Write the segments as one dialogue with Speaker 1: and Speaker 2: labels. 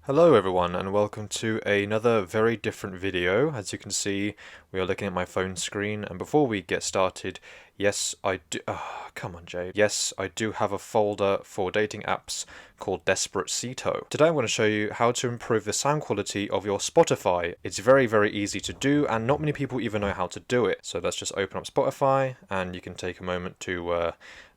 Speaker 1: Hello everyone and welcome to another very different video. As you can see, we are looking at my phone screen, and before we get started, yes I do come on Jade. Yes, I do have a folder for dating apps called Desperate Ceto. Today I'm going to show you how to improve the sound quality of your Spotify. It's very easy to do and not many people even know how to do it. So let's just open up Spotify and you can take a moment to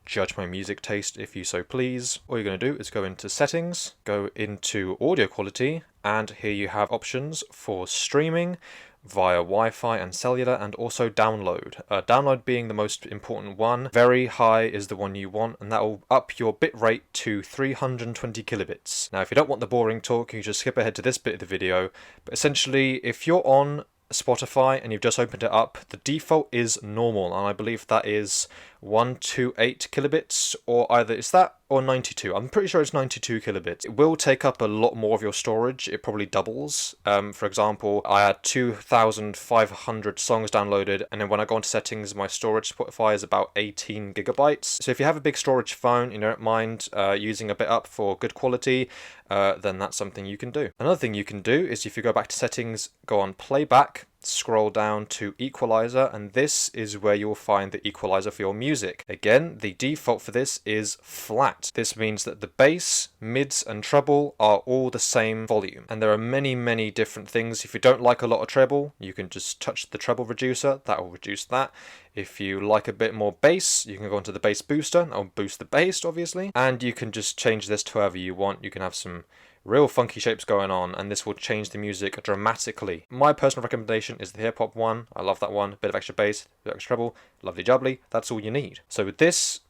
Speaker 1: judge my music taste if you so please. All you're going to do is go into settings, go into audio quality, and here you have options for streaming via Wi-Fi and cellular, and also download. Download being the most important one. Very high is the one you want, and that will up your bitrate to 320 kilobits. Now if you don't want the boring talk, you just skip ahead to this bit of the video, but essentially if you're on Spotify and you've just opened it up, the default is normal, and I believe that is 128 kilobits, or either it's that or 92. I'm pretty sure it's 92 kilobits. It will take up a lot more of your storage. It probably doubles. For example, I had 2,500 songs downloaded, and then when I go into settings, my storage Spotify is about 18 gigabytes. So if you have a big storage phone, you don't mind using a bit up for good quality, then that's something you can do. Another thing you can do is if you go back to settings, go on playback, scroll down to Equalizer, and this is where you'll find the equalizer for your music. Again, the default for this is flat. This means that the bass, mids and treble are all the same volume, and there are many different things. If you don't like a lot of treble, you can just touch the treble reducer, that will reduce that. If you like a bit more bass, you can go onto the bass booster, that will boost the bass obviously, and you can just change this to however you want. You can have some real funky shapes going on, and this will change the music dramatically. My personal recommendation is the hip hop one. I love that one. A bit of extra bass, a bit of extra treble, lovely jubbly. That's all you need. So with this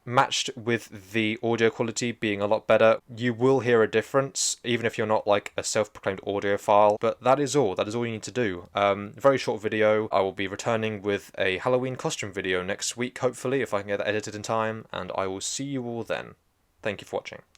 Speaker 1: matched with the audio quality being a lot better, you will hear a difference, even if you're not like a self-proclaimed audiophile. But that is all you need to do. Very short video. I will be returning with a Halloween costume video next week, hopefully, if I can get that edited in time, and I will see you all then. Thank you for watching.